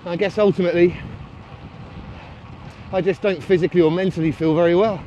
I guess ultimately, I just don't physically or mentally feel very well.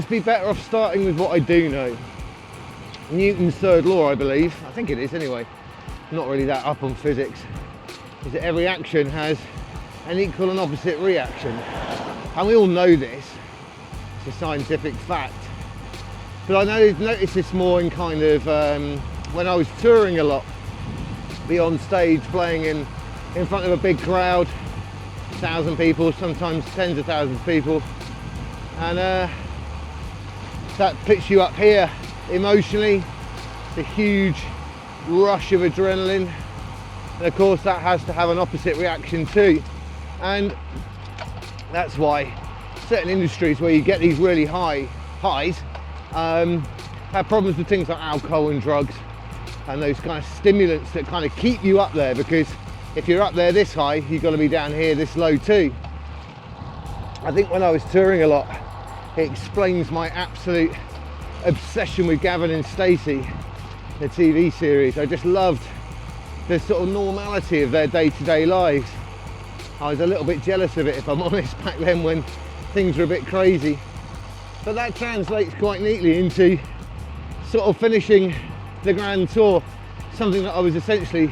Be better off starting with what I do know. Newton's third law, I believe, I think it is anyway, not really that up on physics, is that every action has an equal and opposite reaction. And we all know this, it's a scientific fact. But I noticed this more in kind of, when I was touring a lot, be on stage playing in front of a big crowd, 1,000 people, sometimes tens of thousands of people, and that puts you up here emotionally. It's a huge rush of adrenaline, and of course that has to have an opposite reaction too. And that's why certain industries where you get these really high highs have problems with things like alcohol and drugs and those kind of stimulants that kind of keep you up there, because if you're up there this high, you've got to be down here this low too. I think when I was touring a lot, it explains my absolute obsession with Gavin and Stacey, the TV series. I just loved the sort of normality of their day-to-day lives. I was a little bit jealous of it, if I'm honest, back then when things were a bit crazy. But that translates quite neatly into sort of finishing the Grand Tour, something that I was essentially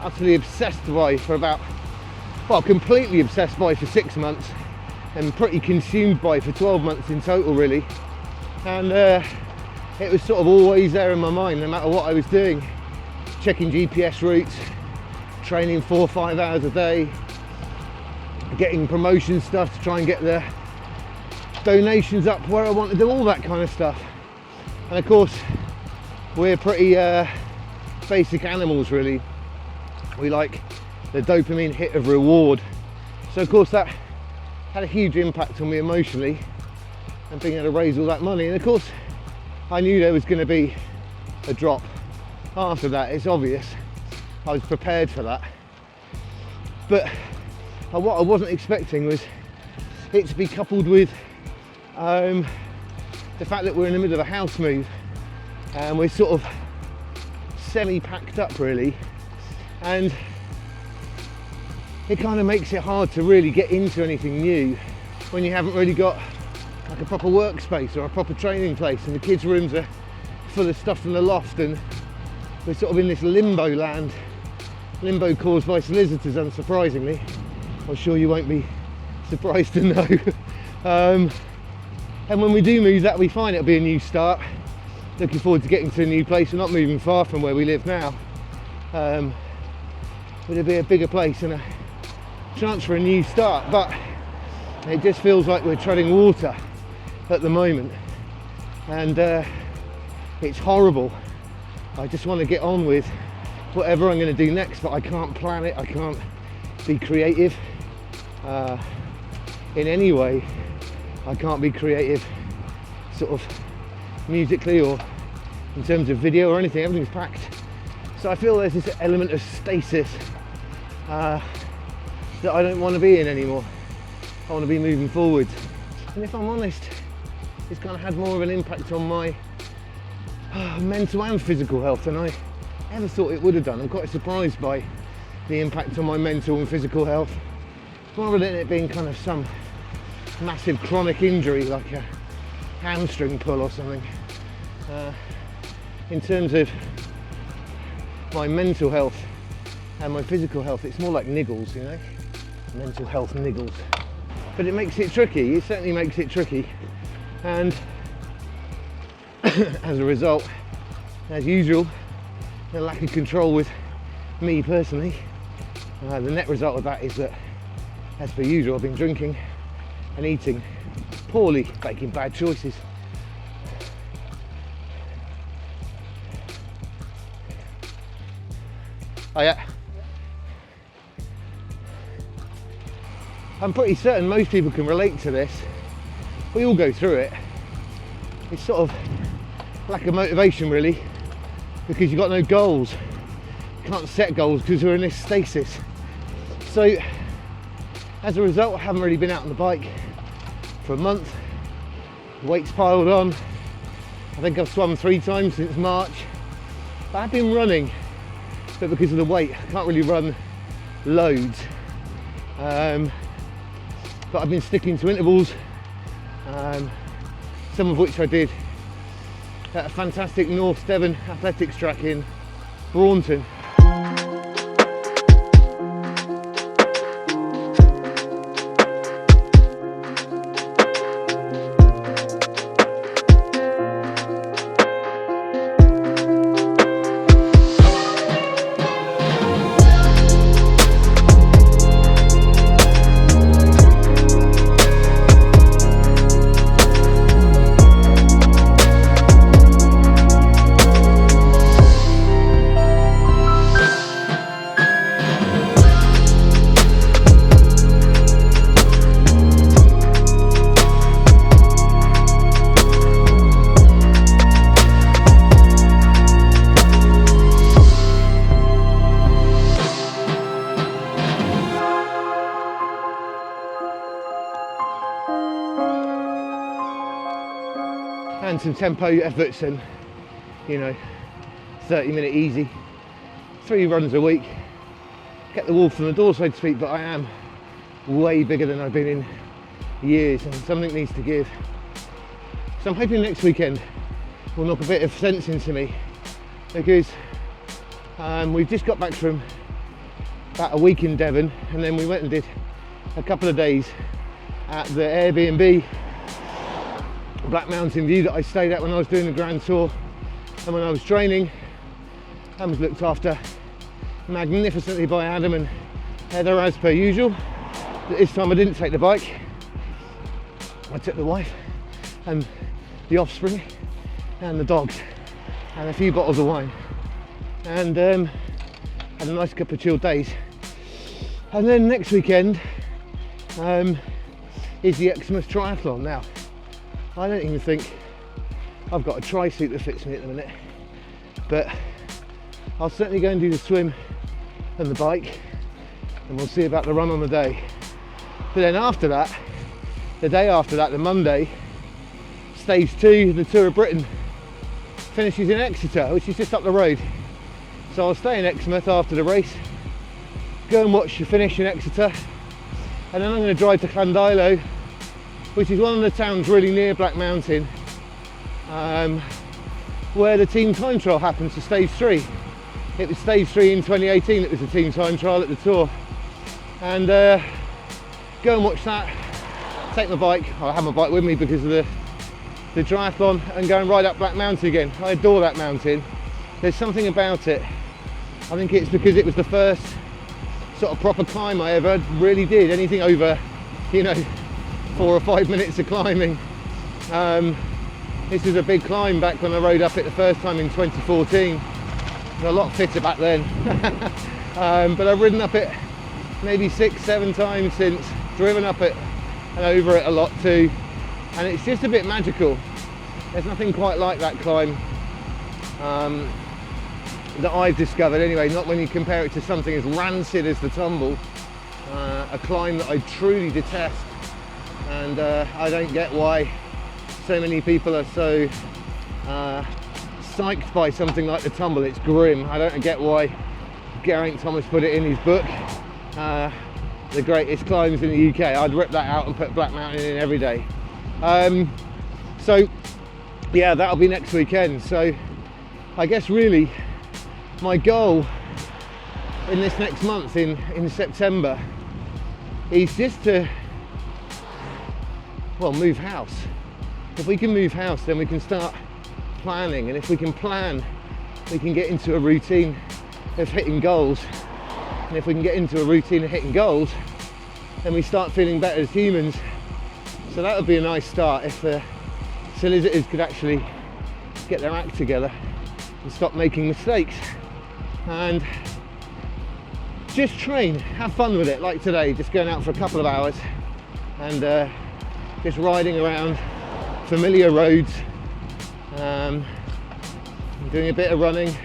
utterly obsessed by for about, well, completely obsessed by for 6 months, and pretty consumed by for 12 months in total, really. And it was sort of always there in my mind, no matter what I was doing. Checking GPS routes, training 4 or 5 hours a day, getting promotion stuff to try and get the donations up where I wanted them, all that kind of stuff. And of course, we're pretty basic animals, really. We like the dopamine hit of reward. So of course that had a huge impact on me emotionally, and being able to raise all that money. And of course I knew there was going to be a drop after that, it's obvious. I was prepared for that, but what I wasn't expecting was it to be coupled with the fact that we're in the middle of a house move and we're sort of semi-packed up, really, and it kind of makes it hard to really get into anything new when you haven't really got like a proper workspace or a proper training place, and the kids' rooms are full of stuff from the loft, and we're sort of in this limbo land, limbo caused by solicitors, unsurprisingly. I'm sure you won't be surprised to know. And when we do move, that'll be fine, it'll be a new start. Looking forward to getting to a new place. We're not moving far from where we live now, but it'll be a bigger place and a chance for a new start. But it just feels like we're treading water at the moment, and it's horrible. I just want to get on with whatever I'm going to do next, but I can't plan it, I can't be creative in any way. I can't be creative sort of musically or in terms of video or anything. Everything's packed. So I feel there's this element of stasis that I don't want to be in anymore. I want to be moving forwards. And if I'm honest, it's kind of had more of an impact on my mental and physical health than I ever thought it would have done. I'm quite surprised by the impact on my mental and physical health, rather than it being kind of some massive chronic injury like a hamstring pull or something. In terms of my mental health and my physical health, it's more like niggles, you know, mental health niggles. But it makes it tricky, it certainly makes it tricky, and as a result, as usual, a lack of control with me personally. The net result of that is that, as per usual, I've been drinking and eating poorly, making bad choices. Oh yeah. I'm pretty certain most people can relate to this. We all go through it. It's sort of lack of motivation really, because you've got no goals. You can't set goals because we're in this stasis. So as a result, I haven't really been out on the bike for a month. Weight's piled on. I think I've swum 3 times since March. But I've been running, but because of the weight, I can't really run loads. But I've been sticking to intervals, some of which I did at a fantastic North Devon athletics track in Braunton. And some tempo efforts and, 30-minute easy, 3 runs a week. Get the wolf from the door, so to speak, but I am way bigger than I've been in years and something needs to give. So I'm hoping next weekend will knock a bit of sense into me, because we've just got back from about a week in Devon, and then we went and did a couple of days at the Airbnb Black Mountain View that I stayed at when I was doing the Grand Tour, and when I was training. I was looked after magnificently by Adam and Heather as per usual. But this time I didn't take the bike, I took the wife and the offspring and the dogs and a few bottles of wine, and had a nice couple of chilled days. And then next weekend is the Xmas Triathlon. Now, I don't even think I've got a tri-suit that fits me at the minute, but I'll certainly go and do the swim and the bike, and we'll see about the run on the day. But then after that, the day after that, the Monday, stage 2, the Tour of Britain finishes in Exeter, which is just up the road. So I'll stay in Exmouth after the race, go and watch the finish in Exeter, and then I'm going to drive to Llandilo, which is one of the towns really near Black Mountain, where the team time trial happens for stage 3. It was stage 3 in 2018 that was the team time trial at the Tour. And go and watch that, take my bike, I'll have my bike with me because of the triathlon, and go and ride up Black Mountain again. I adore that mountain. There's something about it. I think it's because it was the first sort of proper climb I ever really did, anything over, 4 or 5 minutes of climbing. This was a big climb back when I rode up it the first time in 2014. I was a lot fitter back then. But I've ridden up it maybe 6-7 times since, driven up it and over it a lot too. And it's just a bit magical. There's nothing quite like that climb that I've discovered anyway, not when you compare it to something as rancid as the tumble. A climb that I truly detest. And I don't get why so many people are so psyched by something like the tumble. It's grim. I don't get why Geraint Thomas put it in his book, the greatest climbs in the UK. I'd rip that out and put Black Mountain in every day. So yeah, that'll be next weekend. So I guess really my goal in this next month in September is just to move house. If we can move house, then we can start planning, and if we can plan, we can get into a routine of hitting goals, and if we can get into a routine of hitting goals, then we start feeling better as humans. So that would be a nice start if the solicitors could actually get their act together and stop making mistakes. And just train, have fun with it, like today, just going out for a couple of hours and just riding around familiar roads, doing a bit of running.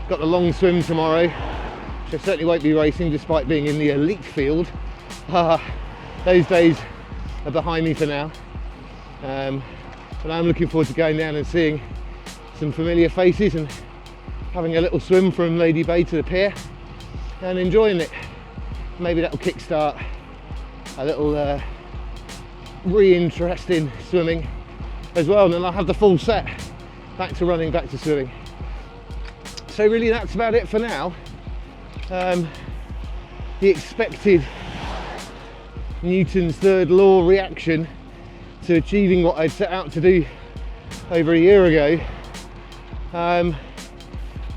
Got the long swim tomorrow, which I certainly won't be racing despite being in the elite field. Those days are behind me for now, but I'm looking forward to going down and seeing some familiar faces and having a little swim from Lady Bay to the pier and enjoying it. Maybe that'll kickstart a little re-interest in swimming as well, and then I'll have the full set, back to running, back to swimming. So really that's about it for now. The expected Newton's third law reaction to achieving what I'd set out to do over a year ago,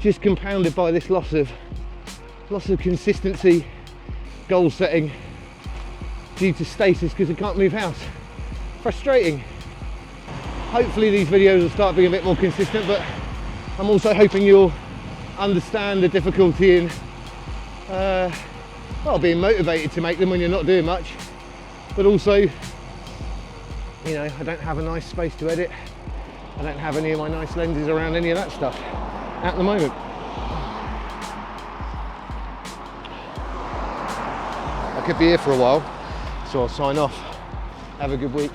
just compounded by this loss of consistency, goal setting due to status because I can't move house. Frustrating. Hopefully these videos will start being a bit more consistent, but I'm also hoping you'll understand the difficulty in well, being motivated to make them when you're not doing much, but also, you know, I don't have a nice space to edit. I don't have any of my nice lenses around any of that stuff at the moment. I could be here for a while, so I'll sign off. Have a good week.